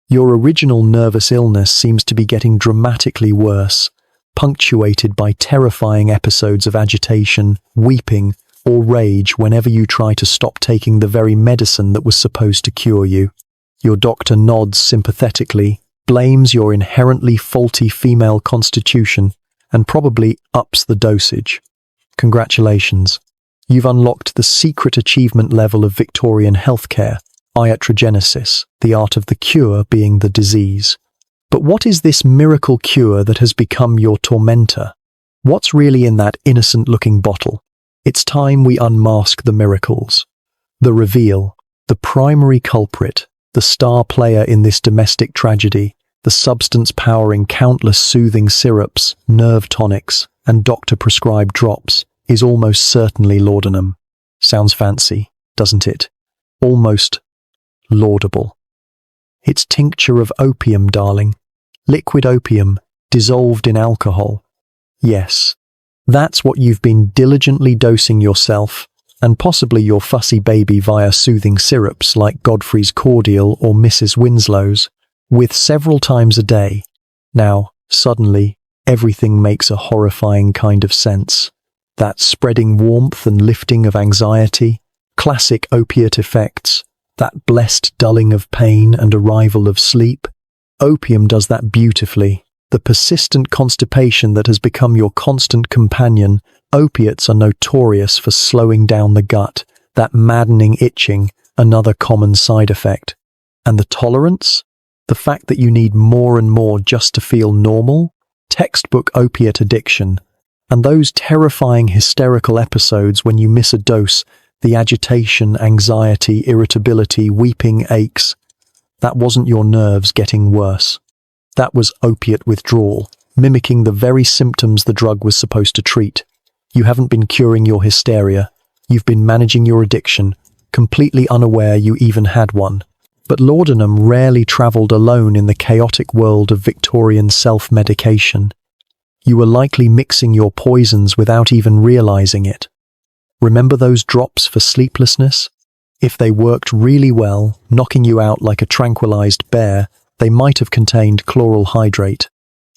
Your original nervous illness seems to be getting dramatically worse, punctuated by terrifying episodes of agitation, weeping, or rage whenever you try to stop taking the very medicine that was supposed to cure you. Your doctor nods sympathetically, blames your inherently faulty female constitution, and probably ups the dosage. Congratulations. You've unlocked the secret achievement level of Victorian healthcare, iatrogenesis, the art of the cure being the disease. But what is this miracle cure that has become your tormentor? What's really in that innocent-looking bottle? It's time we unmask the miracles. The reveal, the primary culprit, the star player in this domestic tragedy, the substance powering countless soothing syrups, nerve tonics, and doctor-prescribed drops, is almost certainly laudanum. Sounds fancy, doesn't it? Almost laudable. It's tincture of opium, darling. Liquid opium, dissolved in alcohol. Yes, that's what you've been diligently dosing yourself, and possibly your fussy baby via soothing syrups like Godfrey's Cordial or Mrs. Winslow's, with several times a day. Now, suddenly, everything makes a horrifying kind of sense. That spreading warmth and lifting of anxiety, classic opiate effects, that blessed dulling of pain and arrival of sleep. Opium does that beautifully. The persistent constipation that has become your constant companion. Opiates are notorious for slowing down the gut, that maddening itching, another common side effect. And the tolerance? The fact that you need more and more just to feel normal? Textbook opiate addiction. And those terrifying hysterical episodes when you miss a dose, the agitation, anxiety, irritability, weeping, aches. That wasn't your nerves getting worse. That was opiate withdrawal, mimicking the very symptoms the drug was supposed to treat. You haven't been curing your hysteria. You've been managing your addiction, completely unaware you even had one. But laudanum rarely traveled alone in the chaotic world of Victorian self-medication. You were likely mixing your poisons without even realizing it. Remember those drops for sleeplessness? If they worked really well, knocking you out like a tranquilized bear, they might have contained chloral hydrate.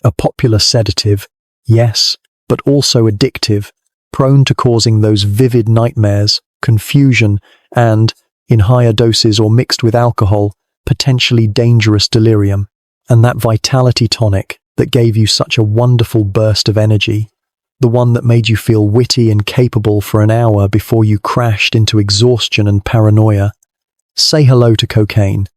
A popular sedative, yes, but also addictive, prone to causing those vivid nightmares, confusion, and, in higher doses or mixed with alcohol, potentially dangerous delirium. And that vitality tonic that gave you such a wonderful burst of energy, the one that made you feel witty and capable for an hour before you crashed into exhaustion and paranoia. Say hello to cocaine.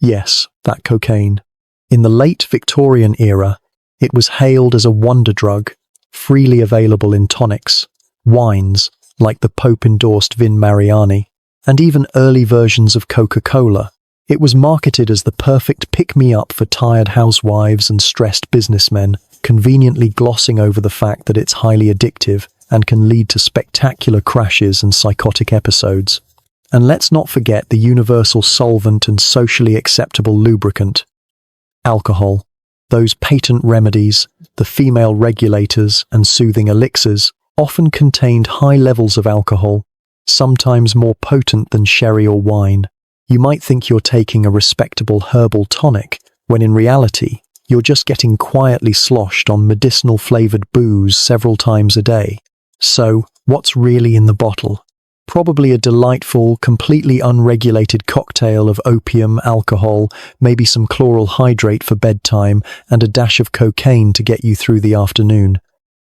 Yes, that cocaine. In the late Victorian era, it was hailed as a wonder drug, freely available in tonics, wines, like the Pope-endorsed Vin Mariani, and even early versions of Coca-Cola. It was marketed as the perfect pick-me-up for tired housewives and stressed businessmen, conveniently glossing over the fact that it's highly addictive and can lead to spectacular crashes and psychotic episodes. And let's not forget the universal solvent and socially acceptable lubricant, alcohol. Those patent remedies, the female regulators and soothing elixirs, often contained high levels of alcohol, sometimes more potent than sherry or wine. You might think you're taking a respectable herbal tonic, when in reality, you're just getting quietly sloshed on medicinal-flavored booze several times a day. So, what's really in the bottle? Probably a delightful, completely unregulated cocktail of opium, alcohol, maybe some chloral hydrate for bedtime, and a dash of cocaine to get you through the afternoon.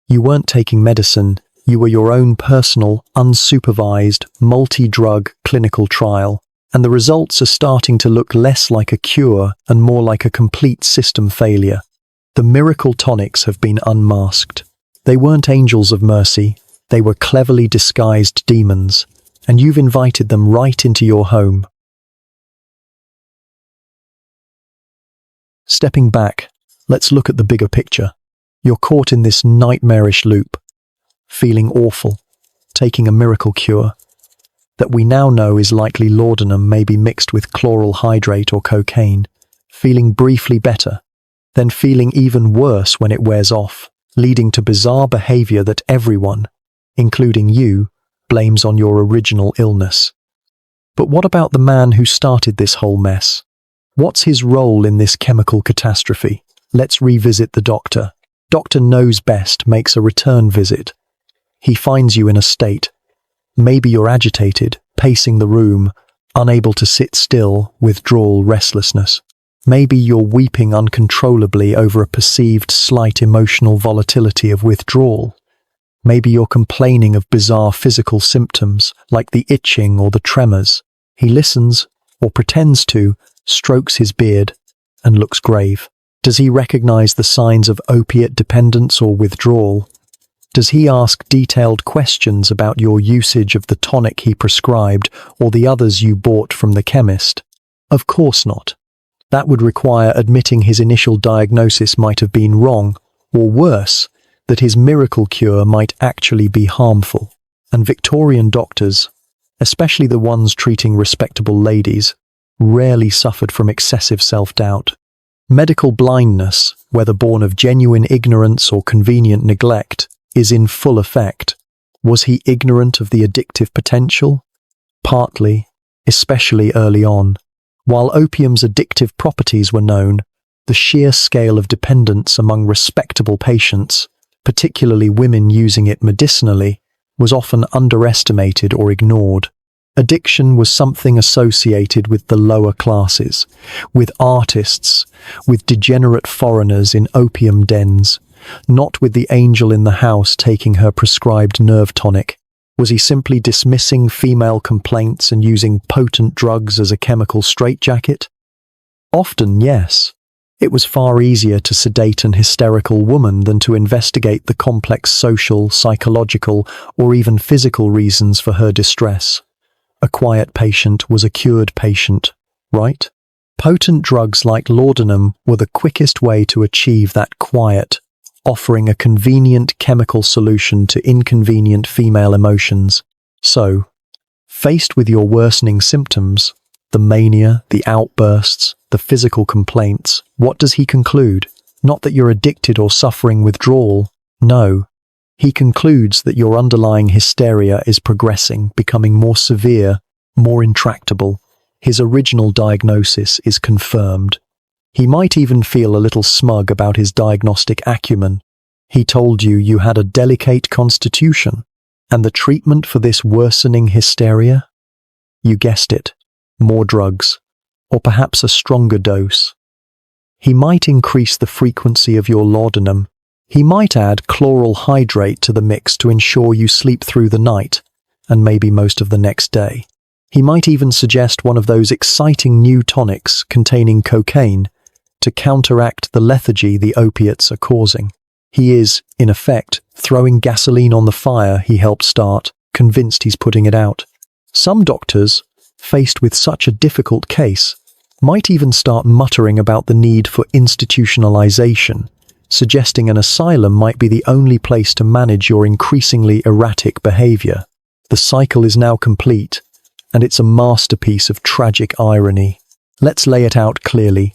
You weren't taking medicine, You were your own personal, unsupervised, multi-drug clinical trial, and the results are starting to look less like a cure and more like a complete system failure. The miracle tonics have been unmasked. They weren't angels of mercy, they were cleverly disguised demons, and you've invited them right into your home. Stepping back, let's look at the bigger picture. You're caught in this nightmarish loop, feeling awful, taking a miracle cure that we now know is likely laudanum, maybe mixed with chloral hydrate or cocaine, feeling briefly better, then feeling even worse when it wears off, leading to bizarre behavior that everyone, including you, blames on your original illness. But what about the man who started this whole mess? What's his role in this chemical catastrophe? Let's revisit the doctor. Doctor Knows Best makes a return visit. He finds you in a state. Maybe you're agitated, pacing the room, unable to sit still, withdrawal, restlessness. Maybe you're weeping uncontrollably over a perceived slight emotional volatility of withdrawal. Maybe you're complaining of bizarre physical symptoms, like the itching or the tremors. He listens, or pretends to, strokes his beard, and looks grave. Does he recognize the signs of opiate dependence or withdrawal? Does he ask detailed questions about your usage of the tonic he prescribed or the others you bought from the chemist? Of course not. That would require admitting his initial diagnosis might have been wrong, or worse, that his miracle cure might actually be harmful. And Victorian doctors, especially the ones treating respectable ladies, rarely suffered from excessive self-doubt. Medical blindness, whether born of genuine ignorance or convenient neglect, is in full effect. Was he ignorant of the addictive potential? Partly, especially early on. While opium's addictive properties were known, the sheer scale of dependence among respectable patients, particularly women using it medicinally, was often underestimated or ignored. Addiction was something associated with the lower classes, with artists, with degenerate foreigners in opium dens, not with the angel in the house taking her prescribed nerve tonic. Was he simply dismissing female complaints and using potent drugs as a chemical straitjacket? Often, yes. It was far easier to sedate an hysterical woman than to investigate the complex social, psychological, or even physical reasons for her distress. A quiet patient was a cured patient, right? Potent drugs like laudanum were the quickest way to achieve that quiet, offering a convenient chemical solution to inconvenient female emotions. So, faced with your worsening symptoms, the mania, the outbursts, the physical complaints, what does he conclude? Not that you're addicted or suffering withdrawal, no. He concludes that your underlying hysteria is progressing, becoming more severe, more intractable. His original diagnosis is confirmed. He might even feel a little smug about his diagnostic acumen. He told you you had a delicate constitution, and the treatment for this worsening hysteria? You guessed it, more drugs, or perhaps a stronger dose. He might increase the frequency of your laudanum. He might add chloral hydrate to the mix to ensure you sleep through the night, and maybe most of the next day. He might even suggest one of those exciting new tonics containing cocaine to counteract the lethargy the opiates are causing. He is, in effect, throwing gasoline on the fire he helped start, convinced he's putting it out. Some doctors, faced with such a difficult case, might even start muttering about the need for institutionalization, suggesting an asylum might be the only place to manage your increasingly erratic behavior. The cycle is now complete, and it's a masterpiece of tragic irony. Let's lay it out clearly.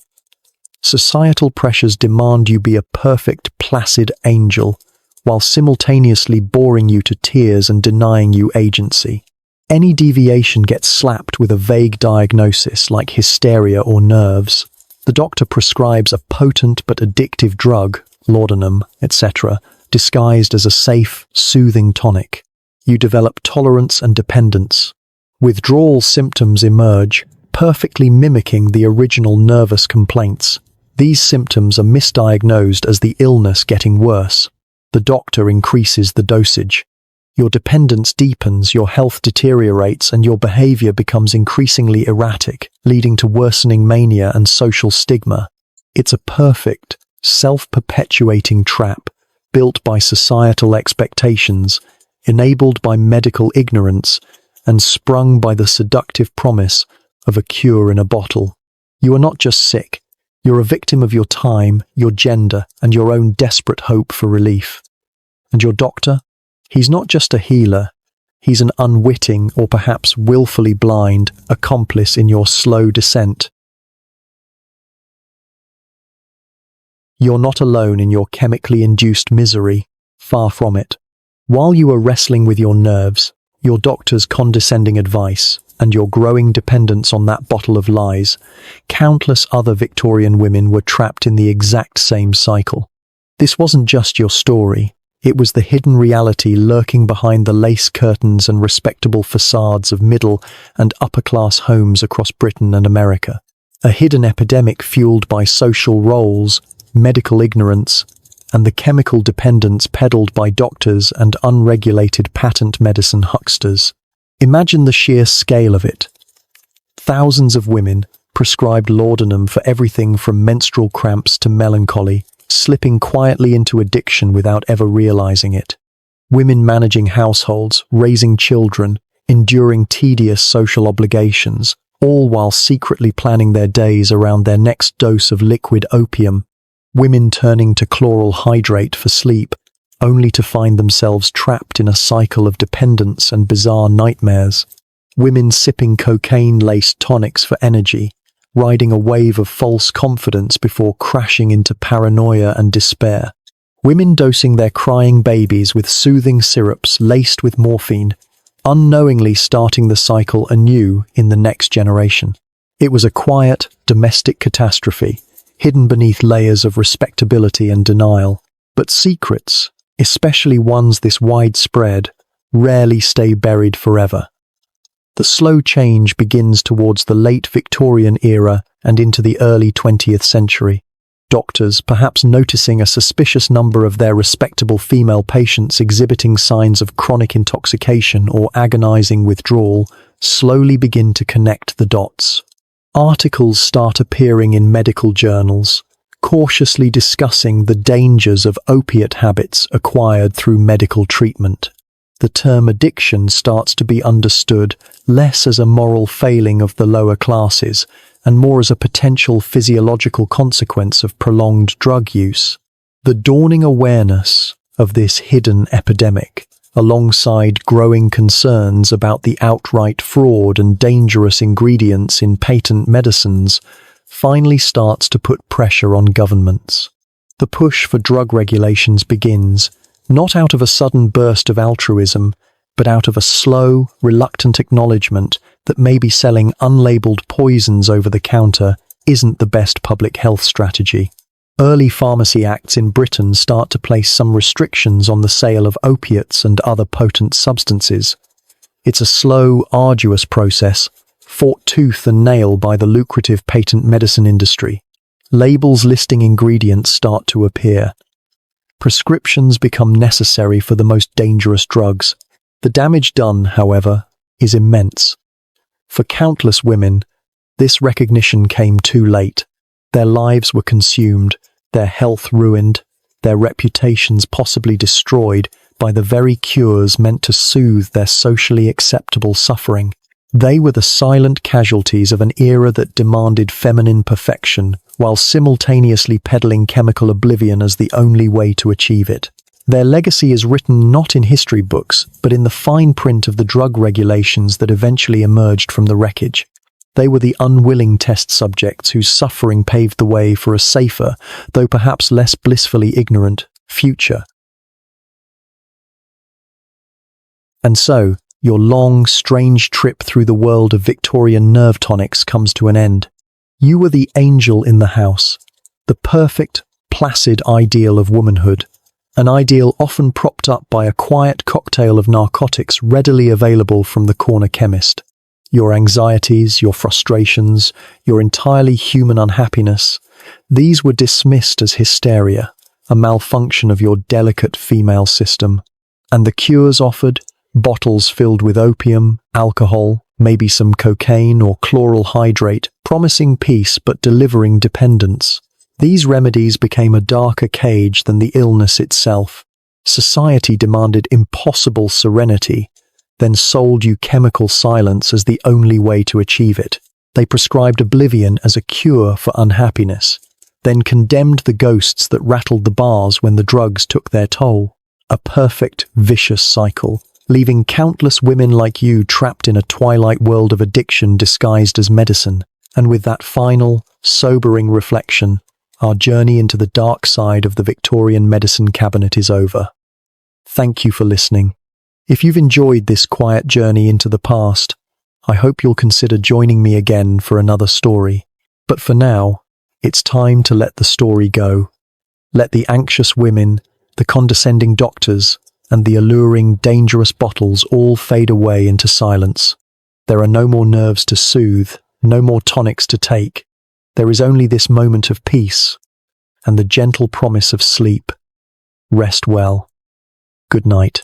Societal pressures demand you be a perfect, placid angel, while simultaneously boring you to tears and denying you agency. Any deviation gets slapped with a vague diagnosis like hysteria or nerves. The doctor prescribes a potent but addictive drug, laudanum, etc., disguised as a safe, soothing tonic. You develop tolerance and dependence. Withdrawal symptoms emerge, perfectly mimicking the original nervous complaints. These symptoms are misdiagnosed as the illness getting worse. The doctor increases the dosage. Your dependence deepens, your health deteriorates, and your behavior becomes increasingly erratic, leading to worsening mania and social stigma. It's a perfect, self-perpetuating trap, built by societal expectations, enabled by medical ignorance, and sprung by the seductive promise of a cure in a bottle. You are not just sick, you're a victim of your time, your gender, and your own desperate hope for relief. And your doctor? He's not just a healer, he's an unwitting or perhaps willfully blind accomplice in your slow descent. You're not alone in your chemically induced misery, far from it. While you are wrestling with your nerves, your doctor's condescending advice, and your growing dependence on that bottle of lies, countless other Victorian women were trapped in the exact same cycle. This wasn't just your story. It was the hidden reality lurking behind the lace curtains and respectable facades of middle and upper-class homes across Britain and America. A hidden epidemic fueled by social roles, medical ignorance, and the chemical dependence peddled by doctors and unregulated patent medicine hucksters. Imagine the sheer scale of it. Thousands of women prescribed laudanum for everything from menstrual cramps to melancholy, slipping quietly into addiction without ever realizing it. Women managing households, raising children, enduring tedious social obligations, all while secretly planning their days around their next dose of liquid opium. Women turning to chloral hydrate for sleep, only to find themselves trapped in a cycle of dependence and bizarre nightmares. Women sipping cocaine-laced tonics for energy, riding a wave of false confidence before crashing into paranoia and despair. Women dosing their crying babies with soothing syrups laced with morphine, unknowingly starting the cycle anew in the next generation. It was a quiet, domestic catastrophe, hidden beneath layers of respectability and denial. But secrets, especially ones this widespread, rarely stay buried forever. The slow change begins towards the late Victorian era and into the early 20th century. Doctors, perhaps noticing a suspicious number of their respectable female patients exhibiting signs of chronic intoxication or agonizing withdrawal, slowly begin to connect the dots. Articles start appearing in medical journals, cautiously discussing the dangers of opiate habits acquired through medical treatment. The term addiction starts to be understood less as a moral failing of the lower classes and more as a potential physiological consequence of prolonged drug use. The dawning awareness of this hidden epidemic, alongside growing concerns about the outright fraud and dangerous ingredients in patent medicines, finally starts to put pressure on governments. The push for drug regulations begins, not out of a sudden burst of altruism, but out of a slow, reluctant acknowledgement that maybe selling unlabeled poisons over the counter isn't the best public health strategy. Early pharmacy acts in Britain start to place some restrictions on the sale of opiates and other potent substances. It's a slow, arduous process, fought tooth and nail by the lucrative patent medicine industry. Labels listing ingredients start to appear. Prescriptions become necessary for the most dangerous drugs. The damage done, however, is immense. For countless women, this recognition came too late. Their lives were consumed, their health ruined, their reputations possibly destroyed by the very cures meant to soothe their socially acceptable suffering. They were the silent casualties of an era that demanded feminine perfection, while simultaneously peddling chemical oblivion as the only way to achieve it. Their legacy is written not in history books, but in the fine print of the drug regulations that eventually emerged from the wreckage. They were the unwilling test subjects whose suffering paved the way for a safer, though perhaps less blissfully ignorant, future. And so, your long, strange trip through the world of Victorian nerve tonics comes to an end. You were the angel in the house, the perfect, placid ideal of womanhood, an ideal often propped up by a quiet cocktail of narcotics readily available from the corner chemist. Your anxieties, your frustrations, your entirely human unhappiness, these were dismissed as hysteria, a malfunction of your delicate female system. And the cures offered? Bottles filled with opium, alcohol, maybe some cocaine or chloral hydrate, promising peace but delivering dependence. These remedies became a darker cage than the illness itself. Society demanded impossible serenity, then sold you chemical silence as the only way to achieve it. They prescribed oblivion as a cure for unhappiness, then condemned the ghosts that rattled the bars when the drugs took their toll. A perfect, vicious cycle, leaving countless women like you trapped in a twilight world of addiction disguised as medicine. And with that final, sobering reflection, our journey into the dark side of the Victorian medicine cabinet is over. Thank you for listening. If you've enjoyed this quiet journey into the past, I hope you'll consider joining me again for another story. But for now, it's time to let the story go. Let the anxious women, the condescending doctors, and the alluring, dangerous bottles all fade away into silence. There are no more nerves to soothe, no more tonics to take. There is only this moment of peace, and the gentle promise of sleep. Rest well. Good night.